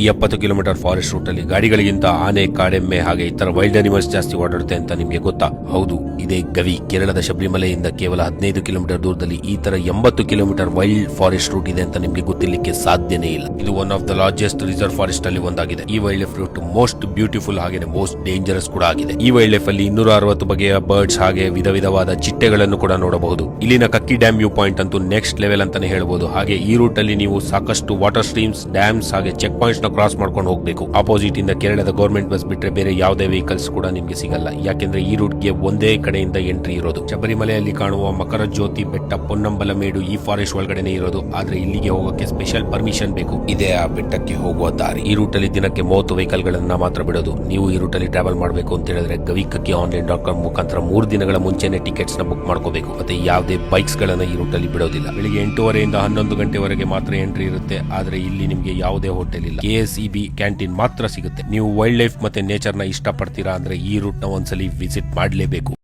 70 kilometre forest root ಅಲ್ಲಿ ಗಾಡಿಗಳಿಗಿಂತ ಆನೆ, ಕಾಡೆಮ್ಮೆ ಹಾಗೆ ಇತರ ವೈಲ್ಡ್ ಅನಿಮಲ್ಸ್ ಜಾಸ್ತಿ ಓಡಾಡುತ್ತೆ ಅಂತ ನಿಮ್ಗೆ ಗೊತ್ತಾ? ಹೌದು, ಇದೇ ಗವಿ. ಕೇರಳದ ಶಬರಿಮಲೆಯಿಂದ ಕೇವಲ 15 ಕಿಲೋಮೀಟರ್ ದೂರದಲ್ಲಿ ಈ ತರ 80 ಕಿಲೋಮೀಟರ್ ವೈಲ್ಡ್ ಫಾರೆಸ್ಟ್ ರೂಟ್ ಇದೆ ಅಂತ ನಿಮ್ಗೆ ಗೊತ್ತಿರ್ಲಿಕ್ಕೆ ಸಾಧ್ಯನೇ ಇಲ್ಲ. ಇದು one of the largest reserve forest ಅಲ್ಲಿ ಒಂದಾಗಿದೆ. ಈ wildlife route most beautiful ಹಾಗೆ ಮೋಸ್ಟ್ ಡೇಂಜರಸ್ ಕೂಡ ಆಗಿದೆ. ಈ ವೈಲ್ಡ್ ಲೈಫ್ ಅಲ್ಲಿ 260 ಬಗೆಯ ಬರ್ಡ್ಸ್ ಹಾಗೆ ವಿಧ ವಿಧವಾದ ಚಿಟ್ಟೆಗಳನ್ನು ಕೂಡ ನೋಡಬಹುದು. ಇಲ್ಲಿನ ಕಕ್ಕಿ ಡ್ಯಾಮ್ ವ್ಯೂ ಪಾಯಿಂಟ್ ಅಂತೂ ನೆಕ್ಸ್ಟ್ ಲೆವೆಲ್ ಅಂತಾನೆ ಹೇಳಬಹುದು. ಹಾಗೆ ಈ ರೂಟ್ ಅಲ್ಲಿ ನೀವು ಸಾಕಷ್ಟು ವಾಟರ್ ಸ್ಟ್ರೀಮ್ಸ್, ಡ್ಯಾಮ್ಸ್ ಹಾಗೆ ಚೆಕ್ ಪಾಯಿಂಟ್ಸ್ ನ ಕ್ರಾಸ್ ಮಾಡ್ಕೊಂಡು ಹೋಗಬೇಕು. ಆಪೋಸಿಟ್ ಇಂದ ಕೇರಳದ ಗವರ್ಮೆಂಟ್ ಬಸ್ ಬಿಟ್ರೆ ಬೇರೆ ಯಾವುದೇ ವೆಹಿಕಲ್ಸ್ ಕೂಡ ನಿಮ್ಗೆ ಸಿಗಲ್ಲ. ಯಾಕೆಂದ್ರೆ ಈ ರೂಟ್ ಗೆ ಒಂದೇ ಕಡೆಯಿಂದ ಎಂಟ್ರಿ ಇರೋದು. ಶಬರಿಮಲೆಯಲ್ಲಿ ಕಾಣುವ ಮಕರ ಜ್ಯೋತಿ ಬೆಟ್ಟ, ಪೊನ್ನಂಬಲಮೇಡು ಈ ಫಾರೆಸ್ಟ್ ಒಳಗಡೆನೆ ಇರೋದು. ಆದ್ರೆ ಇಲ್ಲಿಗೆ ಹೋಗೋಕೆ ಸ್ಪೆಷಲ್ ಪರ್ಮಿಷನ್ ಬೇಕು. ಇದೇ ಆ ಬೆಟ್ಟಕ್ಕೆ ಹೋಗುವ ದಾರಿ. ಈ ರೂಟ್ ಅಲ್ಲಿ ದಿನಕ್ಕೆ 30 ವೆಹಿಕಲ್ ಗಳನ್ನ ಮಾತ್ರ ಬಿಡೋದು. ನೀವು ಈ ರೂಟ್ ಅಲ್ಲಿ ಟ್ರಾವೆಲ್ ಮಾಡಬೇಕು ಅಂತ ಹೇಳಿದ್ರೆ gavikaki.online.com ಮುಖಾಂತರ 3 ದಿನಗಳ ಮುಂಚೆನೆ ಟಿಕೆಟ್ಸ್ ನ ಬುಕ್ ಮಾಡ್ಕೋಬೇಕು. ಮತ್ತೆ ಯಾವುದೇ ಬೈಕ್ಸ್ ಗಳನ್ನ ಈ ರೂಟ್ ಅಲ್ಲಿ ಬಿಡೋದಿಲ್ಲ. ಬೆಳಿಗ್ಗೆ 8:30 11 ಗಂಟೆವರೆಗೆ ಮಾತ್ರ ಎಂಟ್ರಿ ಇರುತ್ತೆ. ಆದ್ರೆ ಇಲ್ಲಿ ನಿಮ್ಗೆ ಯಾವುದೇ ಹೋಟೆಲ್ ಇಲ್ಲ. KSEB ಕ್ಯಾಂಟೀನ್ ಮಾತ್ರ ಸಿಗುತ್ತೆ. ನೀವು ವೈಲ್ಡ್ ಲೈಫ್ ಮತ್ತೆ ನೇಚರ್ ನ ಇಷ್ಟಪಡ್ತೀರಾ ಅಂದ್ರೆ ಈ ರೂಟ್ ನ ಒಂದ್ಸಲಿ ವಿಸಿಟ್ ಮಾಡಲೇಬೇಕು.